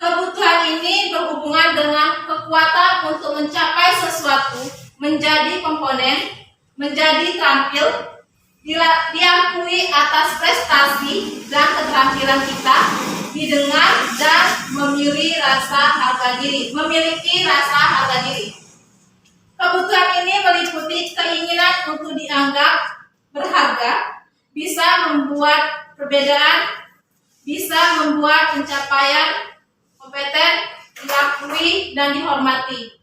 Kebutuhan ini berhubungan dengan kekuatan untuk mencapai sesuatu, menjadi komponen, menjadi terampil, diakui atas prestasi dan keterampilan kita, didengar dan memiliki rasa harga diri. Kebutuhan ini meliputi keinginan untuk dianggap berharga, bisa membuat perbedaan, bisa membuat pencapaian kompeten, diakui dan dihormati.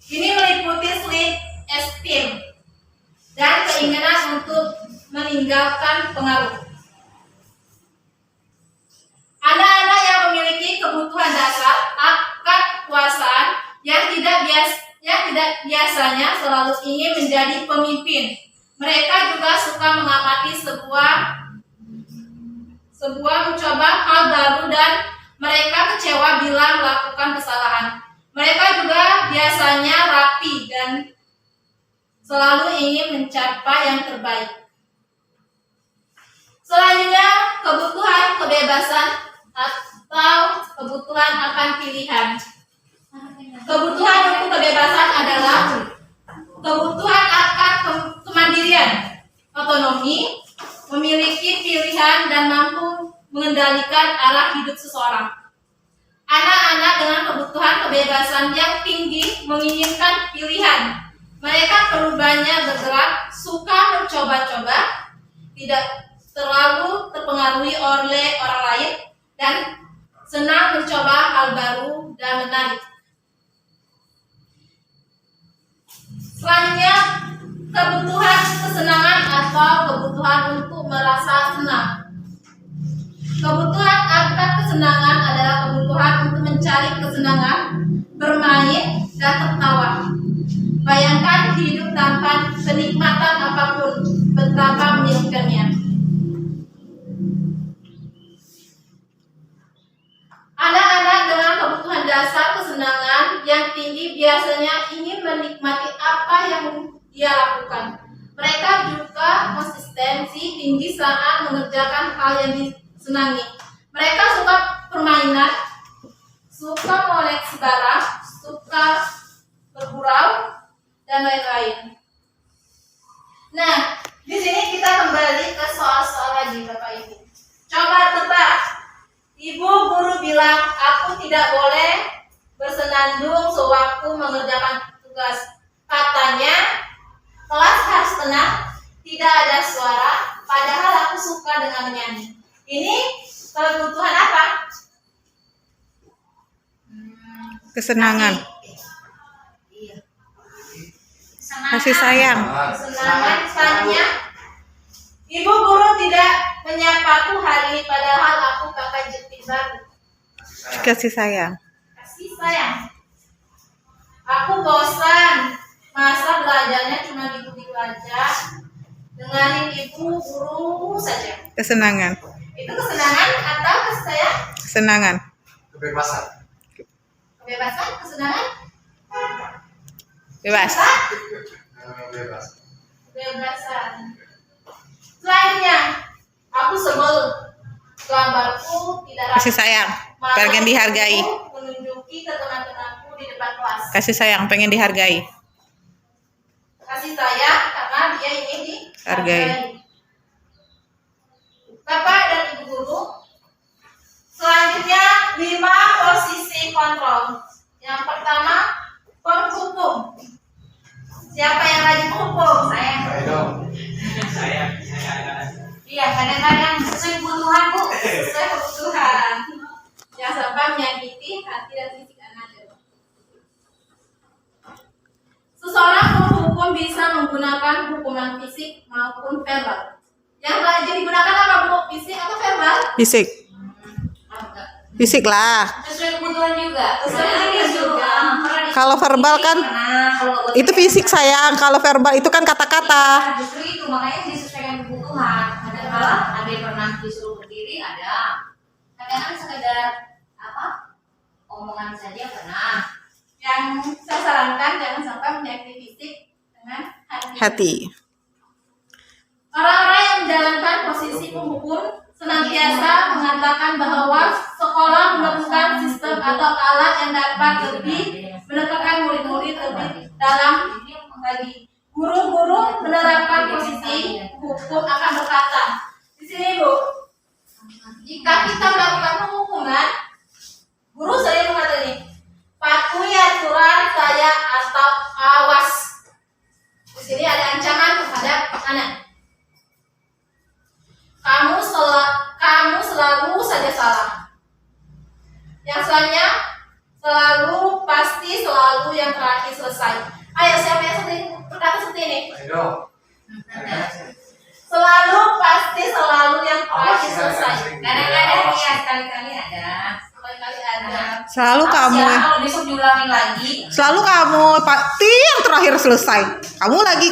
Ini meliputi self-esteem dan keinginan untuk meninggalkan pengaruh. Anak-anak yang memiliki kebutuhan dasar akan kekuasaan yang tidak biasanya selalu ingin menjadi pemimpin. Mereka juga suka mengamati sebuah mencoba hal baru dan mereka kecewa bila melakukan kesalahan. Mereka juga biasanya rapi dan selalu ingin mencapai yang terbaik. Selanjutnya, kebutuhan kebebasan atau kebutuhan akan pilihan. Kebutuhan untuk kebebasan adalah kebutuhan akan kemandirian, otonomi, memiliki pilihan dan mampu mengendalikan arah hidup seseorang. Anak-anak dengan kebutuhan kebebasan yang tinggi menginginkan pilihan. Mereka perlu banyak bergerak, suka mencoba-coba, tidak terlalu terpengaruhi oleh orang lain, dan senang mencoba hal baru dan menarik. Selanjutnya, kebutuhan kesenangan atau kebutuhan untuk merasa senang. Kebutuhan akan kesenangan adalah kebutuhan untuk mencari kesenangan, bermain, dan tertawa. Bayangkan hidup tanpa kenikmatan apapun, betapa menyenangkannya. Anak-anak dengan kebutuhan dasar kesenangan yang tinggi biasanya ingin menikmati apa yang dia lakukan. Mereka juga konsistensi tinggi saat mengerjakan hal yang disenangi. Mereka suka permainan, suka mengoleksi barang, suka bergurau, dan lain-lain. Nah, di sini kita kembali ke soal-soal lagi, Bapak Ibu. Coba tebak. Ibu guru bilang, aku tidak boleh bersenandung sewaktu mengerjakan tugas. Katanya, kelas harus tenang, tidak ada suara, padahal aku suka dengan menyanyi. Ini kebutuhan apa? Kesenangan. Iya. Kasih sayang. Kesenangan misalnya, ibu guru tidak menyapaku hari ini, padahal aku pakai jepit baru. Kasih sayang. Kasih sayang. Aku bosan, masa belajarnya cuma gitu-gitu aja. Dengarin ibu guru saja. Kesenangan. Itu kesenangan atau kasih sayang? Kesenangan. Kebebasan. Kebebasan, kesenangan? Bebas. Bebas. Kebebasan. Selanjutnya, aku sebel. Gambarku tidak rapi. Kasih sayang. Malah Pengen dihargai. aku menunjuki ke teman-temanku di depan kelas. Kasih sayang. Pengen dihargai. Kasih sayang karena dia ingin dihargai. Hargai. Bapak dan Ibu guru. Selanjutnya 5 posisi kontrol. Yang pertama, penghukum. Siapa yang rajin menghukum? Saya. Saya dong. Iya, kadang-kadang sesuai kebutuhan, Bu. Sesuai kebutuhan. Jangan sampai menyakiti hati dan fisik anak. Seseorang penghukum bisa menggunakan hukuman fisik maupun verbal. Yang rajin digunakan apa, Bu? Fisik atau verbal? Fisik. Fisik lah. Sesuai kebutuhan juga. Sesuai kebutuhan juga. Kalau verbal kan itu fisik sayang. Kalau verbal itu kan kata-kata. Justru itu makanya disesuaikan kebutuhan. Kadang-kadang ada yang pernah disuruh berdiri, ada. Kadang-kadang sekedar apa? Omongan saja pernah. Yang saya sarankan jangan sampai menyakiti fisik dengan hati. Hati. Orang-orang yang menjalankan posisi penghukum senantiasa mengatakan bahwa sekolah menemukan sistem atau alat yang dapat lebih mendekatkan murid-murid lebih dalam lagi. Guru-guru menerapkan posisi hukum akan berkata, di sini Bu, jika kita melakukan penghukuman, guru sering mengatakan ini, patuhi aturan saya atau awas. Di sini ada ancaman kepada anak. Kamu selalu saja salah. Yang selanjutnya, selalu pasti selalu yang terakhir selesai. Ayo siapa yang berkata seperti ini? Saya dong. Selalu pasti selalu yang terakhir selesai. Kadang-kadang iya, sekali-kali ada. Sekali-kali ada. Selalu kamu. Ya, kalau besok diulangin lagi. Selalu kamu. Pasti yang terakhir selesai. Kamu lagi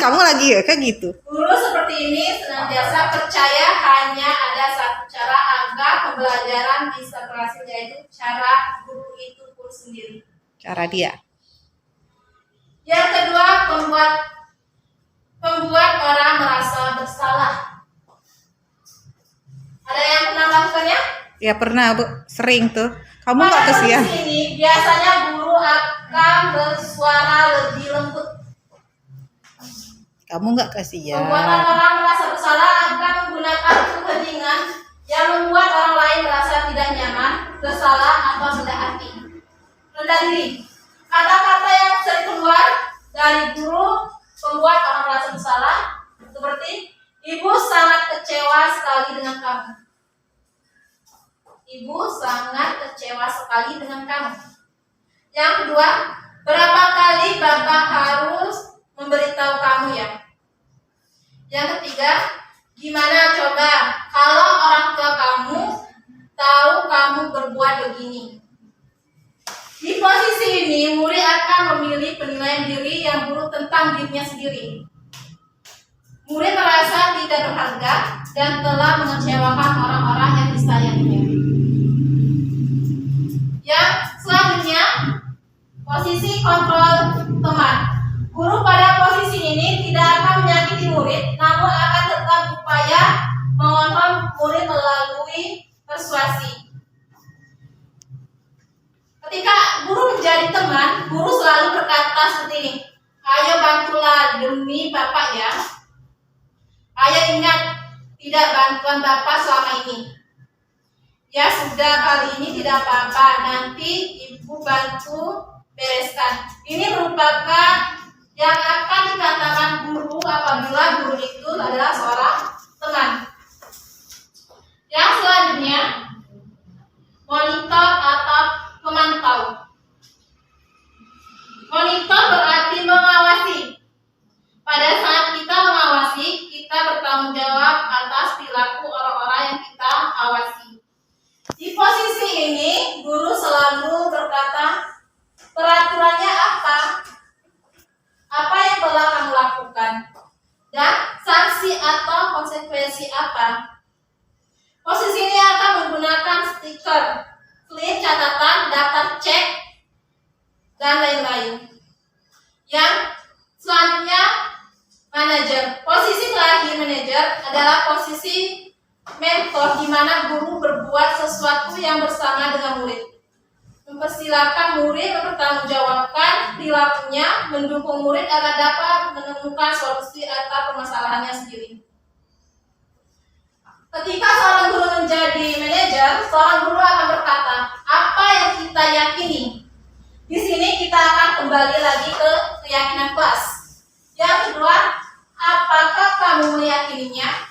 ya kayak gitu. Guru seperti ini senantiasa percaya hanya ada satu cara agar pembelajaran bisa berhasil, yaitu cara guru itu pun sendiri. Cara dia. Yang kedua, membuat orang merasa bersalah. Ada yang pernah melakukannya? Ya pernah Bu. Sering tuh. Kamu Pada nggak kesian? kondisi ini biasanya guru akan bersuara lebih lembut. Kamu nggak kesian? Membuat orang merasa bersalah akan menggunakan keheningan yang membuat orang lain merasa tidak nyaman, bersalah atau rendah hati. Rendah diri. Kata-kata yang sering keluar dari guru membuat orang merasa bersalah, seperti ibu sangat kecewa sekali dengan kamu. Ibu sangat kecewa sekali dengan kamu. Yang kedua, berapa kali Bapak harus memberitahu kamu ya? Yang ketiga, gimana coba kalau orang tua kamu tahu kamu berbuat begini? tentang dirinya sendiri. Murid merasa tidak berharga dan telah mengecewakan orang-orang yang disayanginya. Yang selanjutnya, posisi kontrol teman. Guru pada posisi ini tidak akan menyakiti murid, namun akan tetap berupaya mengontrol murid melalui persuasi. Ketika guru menjadi teman, guru selalu berkata seperti ini, ayo bantulah demi Bapak ya. Ayo ingat, tidak bantuan Bapak selama ini. Ya sudah, kali ini tidak apa-apa, nanti Ibu bantu bereskan. Ini merupakan yang akan dikatakan guru apabila guru itu adalah seorang teman. Yang selanjutnya, monitor atau pemantau. Monitor berarti mengawasi. Pada saat kita mengawasi, kita bertanggung jawab atas perilaku orang-orang yang kita awasi. Di posisi ini, guru selalu berkata, peraturannya apa? Apa yang telah kamu lakukan? Dan sanksi atau konsekuensi apa? Posisi ini akan menggunakan stiker, slip catatan, daftar cek, dan lain-lain. Yang selanjutnya, manajer. Posisi terakhir manajer adalah posisi mentor, di mana guru berbuat sesuatu yang bersama dengan murid. Mempersilahkan murid mempertanggungjawabkan perilakunya, mendukung murid agar dapat menemukan solusi atas permasalahannya sendiri. Ketika seorang guru menjadi manajer, seorang guru akan berkata, apa yang kita yakini? Di sini kita akan kembali lagi ke keyakinan kelas. Yang kedua, apakah kamu meyakininya?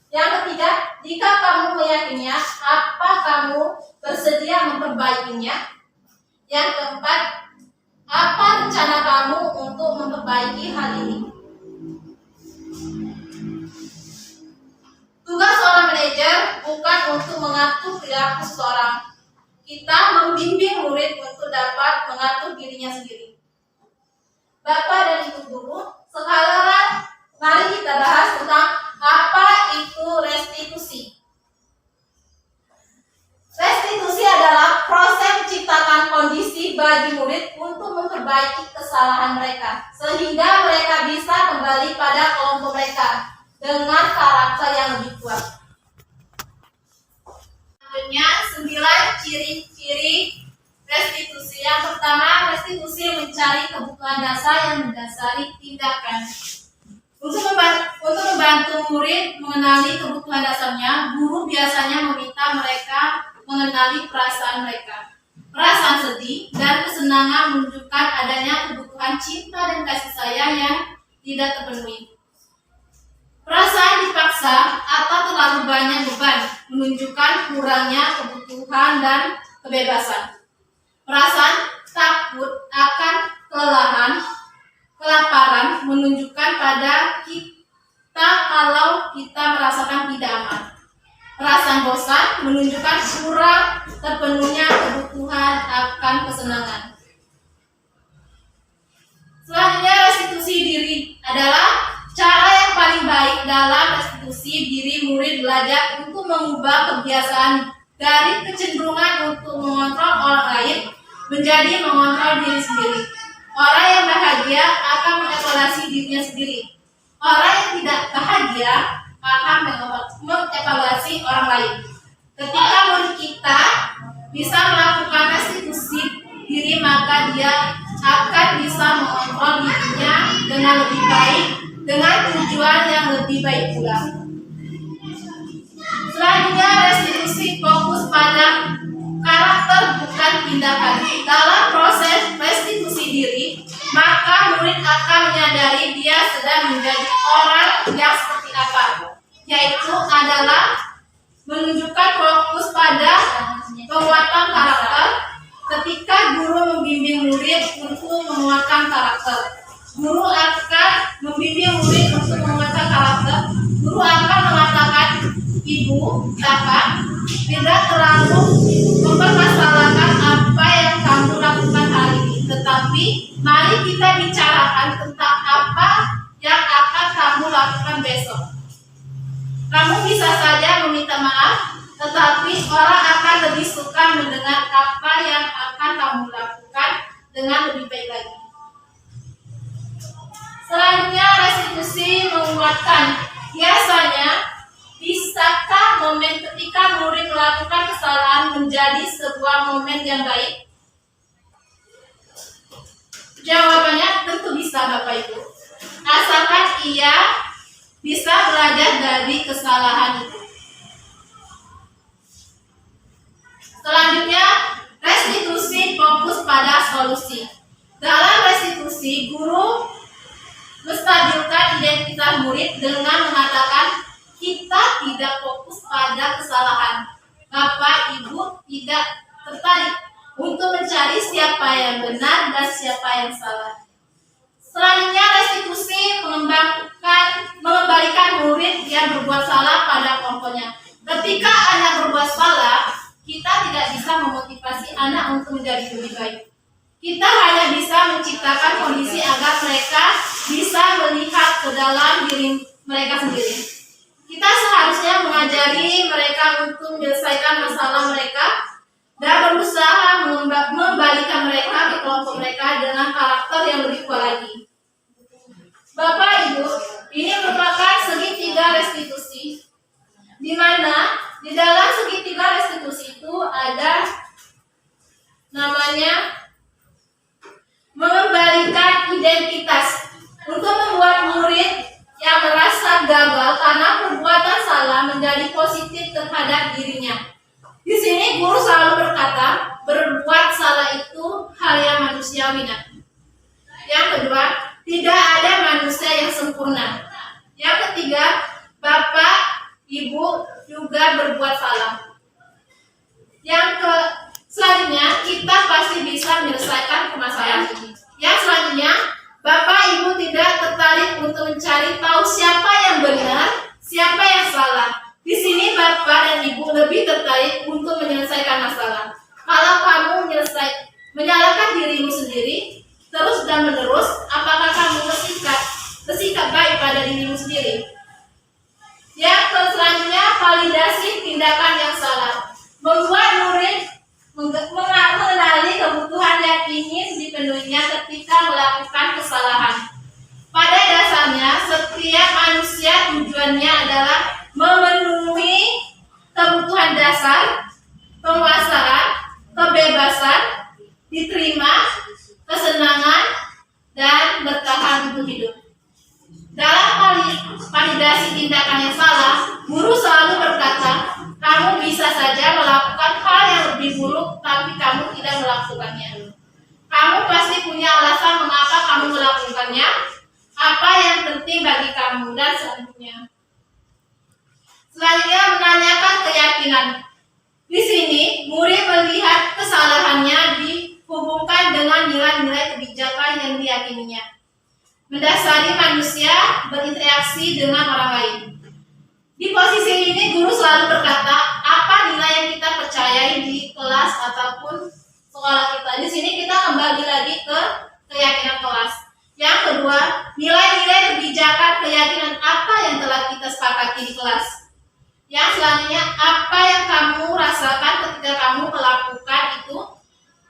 Yang ketiga, jika kamu meyakininya, apa kamu bersedia memperbaikinya? Yang keempat, apa rencana kamu untuk memperbaiki hal ini? Tugas seorang manajer bukan untuk mengatur perilaku seseorang. Kita membimbing murid untuk dapat mengatur dirinya sendiri. Bapak dan Ibu guru, sekarang mari kita bahas tentang apa itu restitusi. Restitusi adalah proses menciptakan kondisi bagi murid untuk memperbaiki kesalahan mereka, sehingga mereka bisa kembali pada kelompok mereka dengan karakter yang lebih kuat. Selanjutnya, 9 ciri-ciri restitusi. Yang pertama, restitusi mencari kebutuhan dasar yang mendasari tindakan. Untuk membantu murid mengenali kebutuhan dasarnya, guru biasanya meminta mereka mengenali perasaan mereka. Perasaan sedih dan kesenangan menunjukkan adanya kebutuhan cinta dan kasih sayang yang tidak terpenuhi. Perasaan dipaksa atau terlalu banyak beban menunjukkan kurangnya kebutuhan dan kebebasan. Perasaan takut akan kelelahan, kelaparan menunjukkan pada kita kalau kita merasakan tidak aman. Perasaan bosan menunjukkan kurang terpenuhnya kebutuhan akan kesenangan. Selanjutnya, restitusi diri adalah cara yang paling baik dalam restitusi diri. Murid belajar untuk mengubah kebiasaan dari kecenderungan untuk mengontrol orang lain menjadi mengontrol diri sendiri. Orang yang bahagia akan mengevaluasi dirinya sendiri. Orang yang tidak bahagia akan mengevaluasi orang lain. Ketika murid kita bisa melakukan restitusi diri, maka dia akan bisa mengontrol dirinya dengan lebih baik, dengan tujuan yang lebih baik pula. Selanjutnya, restitusi fokus pada karakter bukan tindakan. Dalam proses restitusi diri, maka murid akan menyadari dia sedang menjadi orang yang seperti apa, yaitu adalah menunjukkan fokus pada penguatan karakter. Ketika guru membimbing murid untuk menguatkan karakter, guru akan membimbing murid untuk menguatkan karakter. Guru akan mengatakan, Ibu, Bapak, tidak terlalu mempermasalahkan apa yang kamu lakukan hari ini, tetapi mari kita bicarakan kesalahan tentang apa yang akan kamu lakukan besok. Kamu bisa saja meminta maaf, tetapi orang akan lebih suka mendengar apa yang akan kamu lakukan dengan lebih baik lagi. Selanjutnya, restitusi menguatkan. Biasanya, bisakah momen ketika murid melakukan kesalahan menjadi sebuah momen yang baik? Jawabannya tentu bisa, Bapak Ibu. Asalkan ia bisa belajar dari kesalahan itu. Selanjutnya, restitusi fokus pada solusi. Dalam restitusi, guru menstabilkan identitas murid dengan mengatakan kita tidak fokus pada kesalahan. Bapak Ibu tidak tertarik untuk mencari siapa yang benar dan siapa yang salah. Selanjutnya, restitusi mengembalikan murid yang berbuat salah pada pokoknya. Ketika anak berbuat salah, kita tidak bisa memotivasi anak untuk menjadi lebih baik. Kita hanya bisa menciptakan kondisi agar mereka bisa melihat ke dalam diri mereka sendiri. Kita seharusnya mengajari mereka untuk menyelesaikan masalah mereka dan berusaha mengembalikan mereka ke kelompok mereka dengan karakter yang lebih kuat lagi. Bapak Ibu, ini merupakan segitiga restitusi, di mana di dalam segitiga restitusi itu ada namanya mengembalikan identitas untuk membuat murid yang merasa gagal karena perbuatan salah menjadi positif terhadap dirinya. Di sini guru selalu berkata, berbuat salah itu hal yang manusiawi. Yang kedua, tidak ada manusia yang sempurna. Yang ketiga, Bapak, Ibu juga berbuat salah. Selanjutnya, kita pasti bisa menyelesaikan permasalahan ini. Yang selanjutnya, Bapak Ibu tidak tertarik untuk mencari tahu siapa yang benar, siapa yang salah. Di sini Bapak dan Ibu lebih tertarik untuk menyelesaikan masalah. Kalau kamu menyalahkan dirimu sendiri terus dan menerus, apakah kamu bersikap baik pada dirimu sendiri? Yang selanjutnya, validasi tindakan yang salah. Membuat murid mengenali kebutuhan yang ingin dipenuhinya ketika melakukan kesalahan. Pada dasarnya, setiap manusia tujuannya adalah memenuhi kebutuhan dasar, penguasaan, kebebasan, diterima, kesenangan, dan bertahan untuk hidup. Dalam validasi tindakan yang salah, guru selalu berkata, kamu bisa saja melakukan hal yang lebih buruk, tapi kamu tidak melakukannya. Kamu pasti punya alasan mengapa kamu melakukannya, apa yang penting bagi kamu, dan selanjutnya. Selanjutnya, menanyakan keyakinan. Di sini, murid melihat kesalahannya dihubungkan dengan nilai-nilai kebijakan yang diyakininya. Mendasari manusia berinteraksi dengan orang lain. Di posisi ini, guru selalu berkata, apa nilai yang kita percayai di kelas ataupun sekolah kita. Di sini kita kembali lagi ke keyakinan kelas. Yang kedua, nilai-nilai kebijakan keyakinan apa yang telah kita sepakati di kelas. Yang selanjutnya, apa yang kamu rasakan ketika kamu melakukan itu,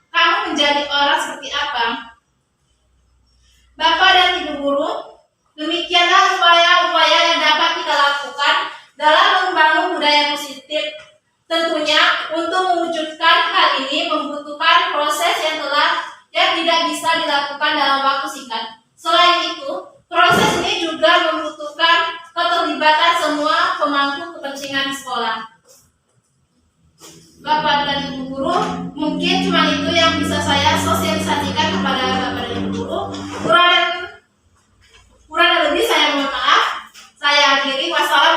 kamu menjadi orang seperti apa. Bapak dan Ibu guru, demikianlah upaya-upaya yang dapat kita lakukan dalam membangun budaya positif. Tentunya untuk mewujudkan hal ini membutuhkan proses yang tidak bisa dilakukan dalam waktu singkat. Selain itu, proses ini juga membutuhkan keterlibatan semua pemangku kepentingan di sekolah. Bapak dan Ibu guru, mungkin cuma itu yang bisa saya sosialisasikan kepada Bapak dan Ibu guru. Kurang dan lebih saya mohon maaf. Saya akhiri. Wassalamualaikum